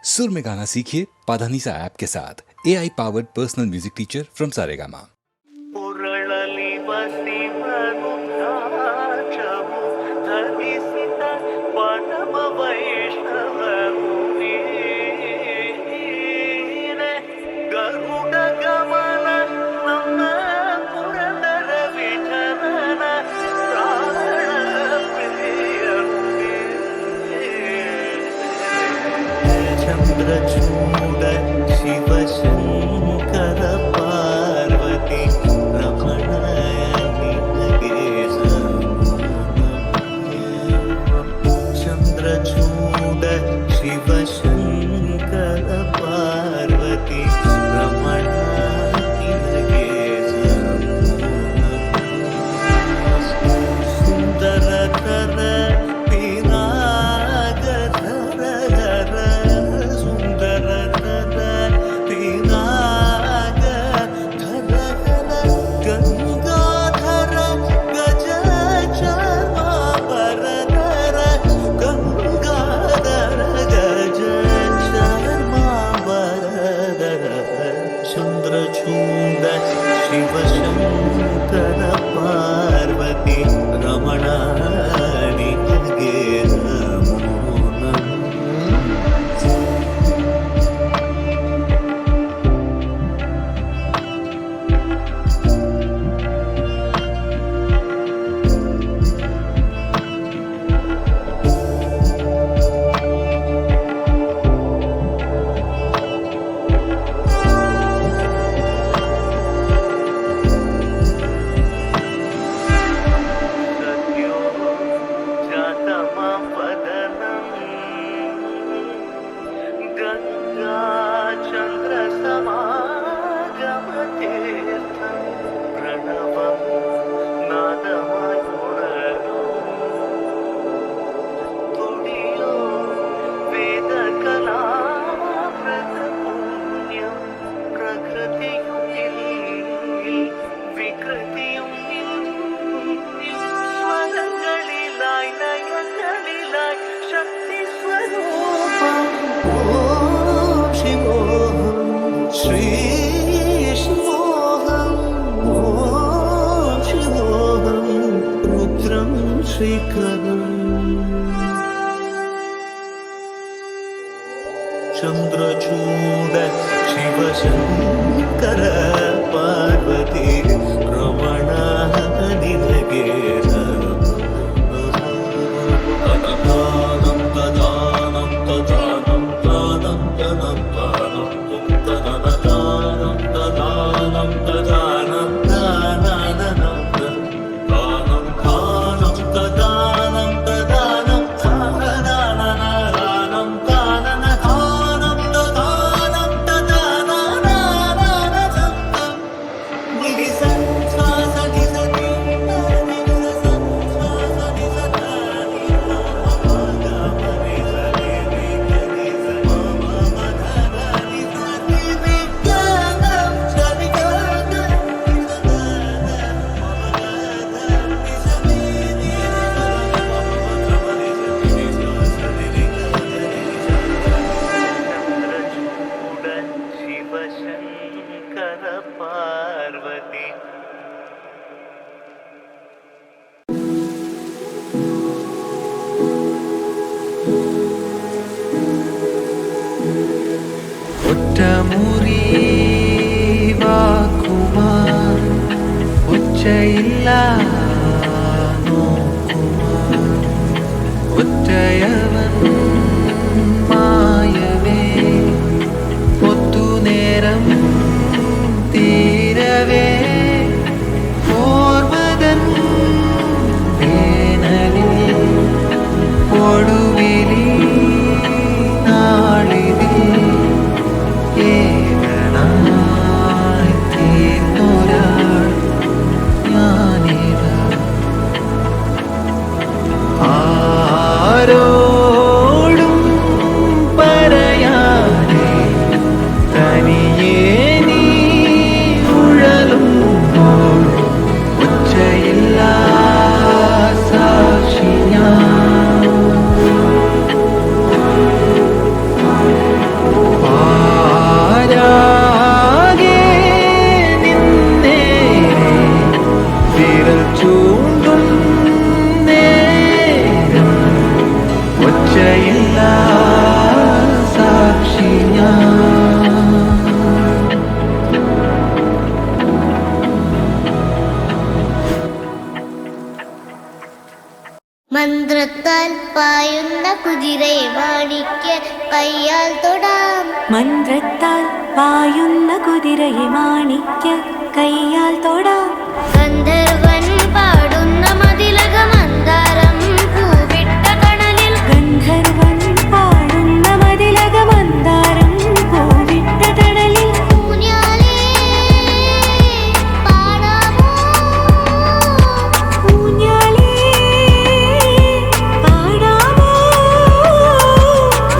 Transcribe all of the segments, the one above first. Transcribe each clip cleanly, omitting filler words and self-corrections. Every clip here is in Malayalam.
सुर में गाना सीखिए पाधानीसा ऐप के साथ। AI powered personal music teacher from Saregama. Chandrachuda Shivashankar Parvati रमण चंद्रचूड शिवशंकर पार्वती रमण सुंदरतर चंद्रचूड शिवशंकर पार्वती रमणानि चंद्रचूड शिवशंकर पार्वती रमणानि पार्वती ഒറ്റമുറി വാക്കുമാർ ഒച്ചയില്ല നോക്കുമാർ ഒറ്റയവൻ മായവേ ഒത്തുനേരം തീരവേ ഓർമ്മതൻ വേനലിൽ ഒടുവിലി നാളിതിൽ ഏകനായി തീർന്നൊരാൾ ഞാനിതാ ആരോടും പറയാതെ തനിയേ നീ ഉഴലുമ്പോൾ ഒച്ചയില്ല സാക്ഷി ഞാൻ കയ്യാൽ തൊടാം. മന്ത്രത്താൽ പായുന്ന കുതിരയെ മാണിക്യ കയ്യാൽ തൊടാം. ഗന്ധർവൻ പാടുന്ന മതിലക മന്ദാരം പൂവിട്ട തണലിൽ. ഗന്ധർവൻ പാടുന്ന മതിലക മന്ദാരം പൂവിട്ട തണലിൽ. ഊഞ്ഞാലേ പാടാമോ? ഊഞ്ഞാലേ പാടാമോ?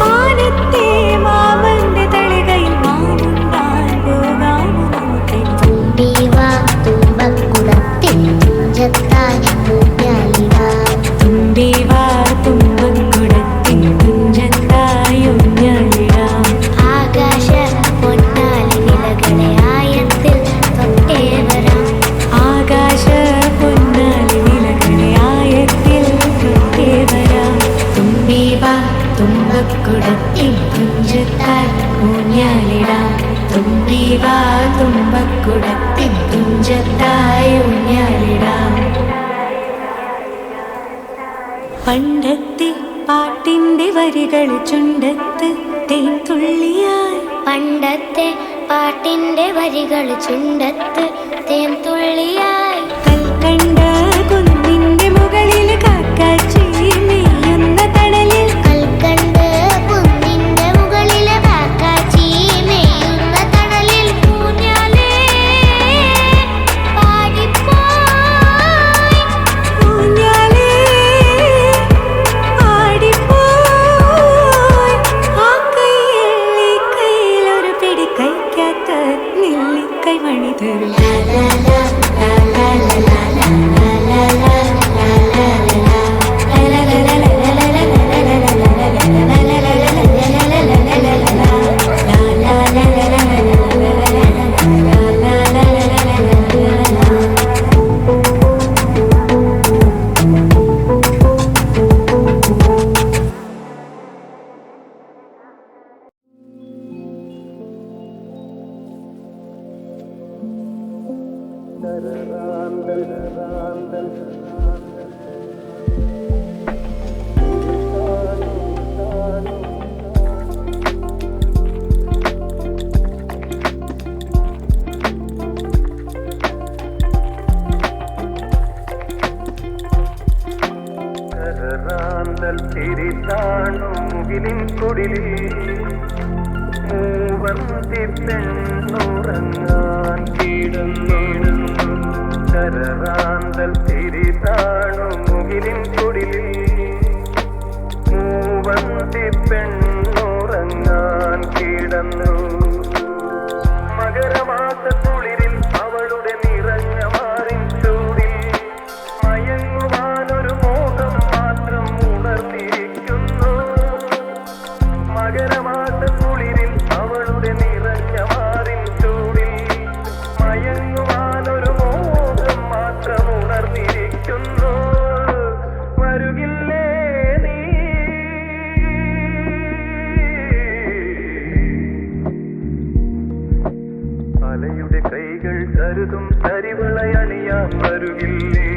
മാനത്തെ മാമന്റെ തളികയിൽ മാമുണ്ടാൻ പോകാമോ? തുമ്പി വാ തുമ്പക്കുടത്തിൽ തുഞ്ചത്തായി ഊഞ്ഞാലിടാം. തുമ്പി വാ തുമ്പക്കുടത്തിൽ തുഞ്ചത്തായി ഊഞ്ഞാലിടാം. ആകാശ പൊന്നാലി നിലകളെ ആയത്തിൽ തൊട്ടേ വരാം. ആകാശ പൊന്നാലി നിലകളെ ആയത്തിൽ തൊട്ടേ വരാം. തുമ്പി വാ തുമ്പക്കുടത്തിൽ തുഞ്ചത്തായി ഊഞ്ഞാലിടാം. തുമ്പി വാ തുമ്പക്കുടത്തിൽ തുഞ്ചത്തായി ഊഞ്ഞാലിടാം. പണ്ടത്തെ പാട്ടിന്റെ വരികൾ ചുണ്ടത്ത് തേൻ തുള്ളിയായി. പണ്ടത്തെ പാട്ടിന്റെ വരികൾ ചുണ്ടത്ത് തേൻ തുള്ളിയായി. കൽക്കണ്ട കുന്നിന്റെ മുകളിൽ കാക്കാച്ചി നെയ്യുന്ന തണലിൽ. കൽക്കണ്ട് കുന്നിന്റെ മുകളിലെ കാക്കാച്ചി മേയുന്ന തണലിൽ. ഊഞ്ഞാലേ പാടിപ്പോയി. ഊഞ്ഞാലേ ആടിപ്പോയി. ആ കയ്യിൽ ഈ കയ്യിലൊരു പിടി കൈക്കാത്ത നെല്ലിക്കൈ മണി തരും. കരറാന്തൽ തിരിതാണു മുകിലിൻ കുടിലിൽ മൂവർത്തി പെണ്ണുറങ്ങാൻ കിടന്നിടുന്നു. കരറാന്തൽ തിരിതാണു മുകിലിൻ കുടിലിൽ മൂവർത്തി പെണ്ണുറങ്ങാൻ കിടന്നു. മകരമാസ കുളിരിൽ അവളുടെ നിറഞ്ഞ മാറിൻ ചൂടിൽ മയങ്ങുവാനൊരു മോഹം മാത്രം ഉണർന്നിരിക്കുന്നു. മകരമാസ കുളിരിൽ അവളുടെ നിറഞ്ഞ മാറിൻ ചൂടിൽ മയങ്ങുവാനൊരു മോഹം മാത്രം ഉണർന്നിരിക്കുന്നു. വരുകില്ലേ നീ? അലയുടെ കൈകൾ കരുതും തരിവളയണിയാൻ വരുകില്ലേ?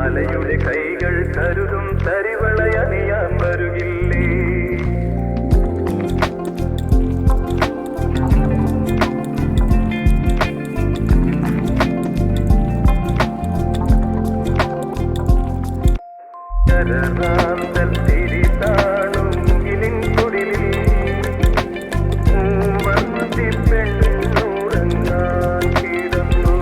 അലയുടെ കൈകൾ കരുതും തരിവളയണിയാൻ വരുകില്ലേ? കരറാന്തൽ തിരിതാണു മുകിലിൻ കുടിലിൽ മൂവർത്തി പെണ്ണുറങ്ങാൻ കിടന്നു.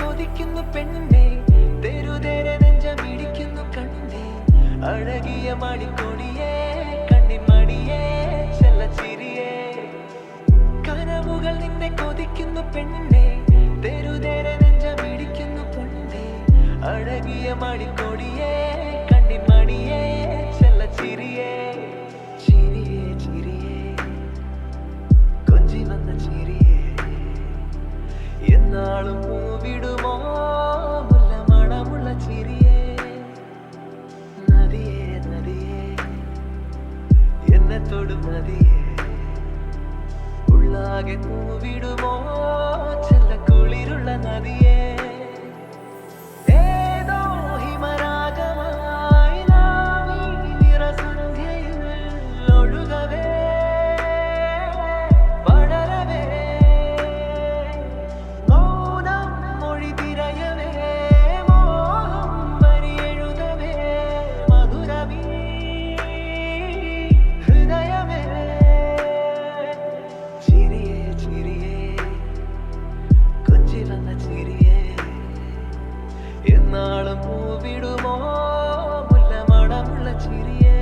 കൊതിക്കുന്നു പെണ്ണെ, തെരുതേരെ നെഞ്ചമിടിക്കുന്നു കണ്ണെ, അഴകിയ മണിക്കൊടിയെ നിന്നെ കൊതിക്കുന്നു പെണ്ണെ തെരുതേരെ നെഞ്ചമിടിക്കുന്നു പൊണ്ണെ അഴകിയ മണിക്കൊടിയേ കണ്ണിൻ മണിയേ ചെല്ല ചിരിയേ ചിരിയേ ചിരിയേ കൊഞ്ചി വന്ന ചിരിയേ എന്നാളും പൂവിടുമോ മുല്ല മണമുള്ള ചിരിയേ നദിയേ നദിയേ എന്നെ തൊടും നദിയേ ഉള്ളാകെ പൂവിടുമോ ചെല്ല കുളിരുള്ള നദിയേ ഏതോ ഹിമരാഗമായി നാം ഈ നിറസന്ധ്യയിൽ ഒഴുകവേ പടരവേ മൗനം മൊഴി തിരയവേ മോഹം വരിയെഴുതവേ മധുരമീ ഹൃദയമേ ചിരിയേ ചിരിയേ കൊഞ്ചി വന്ന ചിരിയേ എന്നാളും പൂവിടുമോ മുല്ല മണമുള്ള ചിരിയേ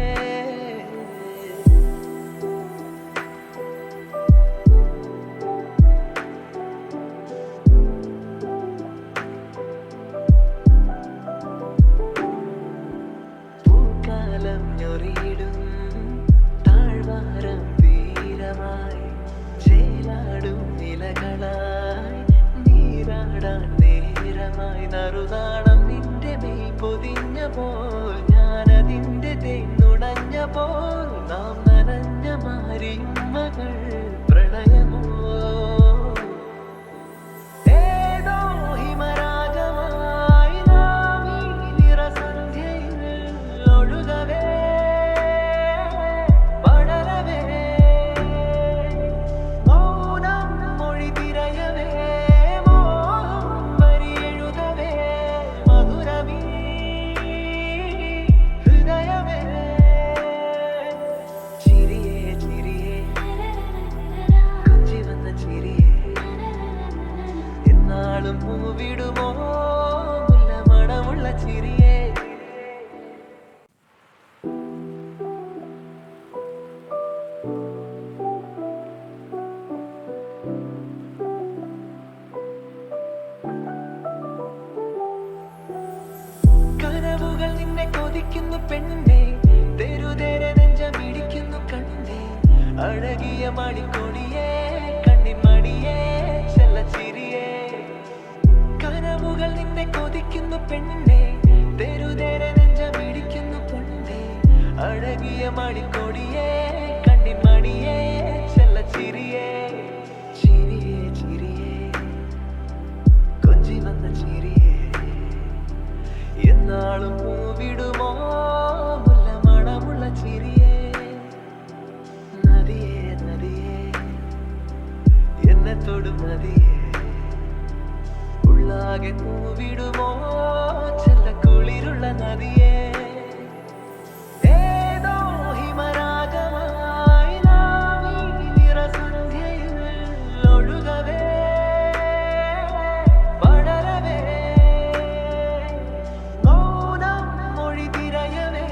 പൂക്കാലം ഞൊറിയിടും താഴ്വാരം തീരമായി ചേലാടും നിലകളായി നീരാടാൻ നേരമായി നറുതാണം നിന്റെ മെയ് പൊതിഞ്ഞപ്പോൾ ഞാനതിൻ്റെ തേന്നുടഞ്ഞപ്പോൾ നാം നനഞ്ഞ മാരിയുമ്മകൾ പ്രണയമോ ഏതോ ഹിമരാഗമായി നാം ഈ നിറസന്ധ്യയിൽ ഒഴുകവേ പടരവേ മൗനം മൊഴി തിരയവേ മോഹം വരിയെഴുതവേ മധുരമീ ഹൃദയമേ ചിരിയേ ചിരിയേ കൊഞ്ചി വന്ന ചിരിയേ എന്നാളും പൂവിടുമോ മുല്ല മണമുള്ള ചിരിയേ കനവുകൾ നിന്നെ കൊതിക്കുന്നു പെണ്ണെ തെരുതേരെ നെഞ്ചമിടിക്കുന്നു കണ്ണെ അഴകിയ മണിക്കൊടിയേ കണ്ണിൻ മണിയേ ചെല്ല ചിരിയേ കനവുകൾ നിന്നെ കൊതിക്കുന്നു പെണ്ണെ തെരുതേരെ നെഞ്ചമിടിക്കുന്നു പൊണ്ണെ അഴകിയ മണിക്കൊടിയേ കണ്ണിൻ മണിയേ ചെല്ല ചിരിയേ ചിരിയേ ചിരിയേ കൊഞ്ചി വന്ന ചിരിയേ എന്നാളും പൂവിടുമോ മുല്ല മണമുള്ള ചിരിയേ നദിയേ നദിയേ എന്നെ തൊടും നദിയേ ഉള്ളാകെ പൂവിടുമോ ചെല്ല കുളിരുള്ള നദിയേ ഏതോ ഹിമരാഗമായി നാം ഈ നിറസന്ധ്യയിൽ ഒഴുകവേ പടരവേ മൗനം മൊഴി തിരയവേ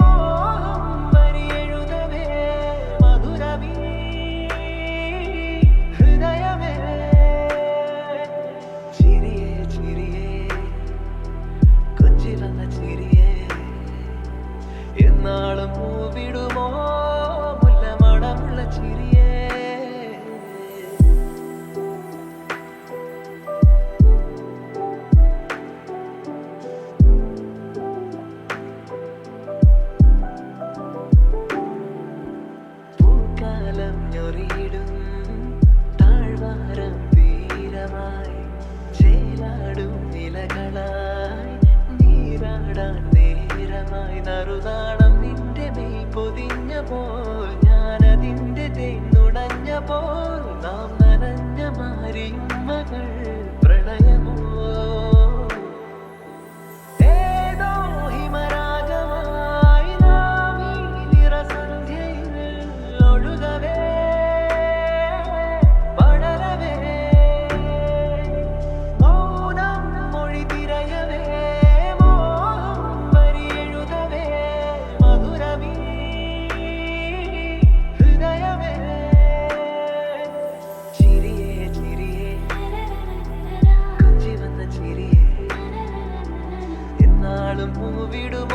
മോഹം വരിയെഴുതവേ മധുരമീ ഹൃദയമേ ചിരിയേ ചിരിയേ കൊഞ്ചി വന്ന ചിരിയേ എന്നാളും പൂവിടുമോ മുല്ല മണമുള്ള ചിരിയേ പൂക്കാലം ഞൊറിയിടും താഴ്വാരം തീരമായി ചേലാടും നിലകളായി നീരാടാൻ നേരമായി നറുതാണം നിന്റെ മെയ് പൊതിഞ്ഞപ്പോൾ ഞാനതിൻ്റെ തേന്നുടഞ്ഞപ്പോൾ നാം നനഞ്ഞ മാരിയുമ്മകൾ പ്രണയമോ ഏതോ ഹിമരാഗമായി നാം ഈ നിറസന്ധ്യയിൽ ഒഴുകവേ പടരവേ മൗനം മൊഴി തിരയവേ മോഹം വരിയെഴുതവേ മധുരമീ ഹൃദയമേ ചിരിയേ പൂവിടും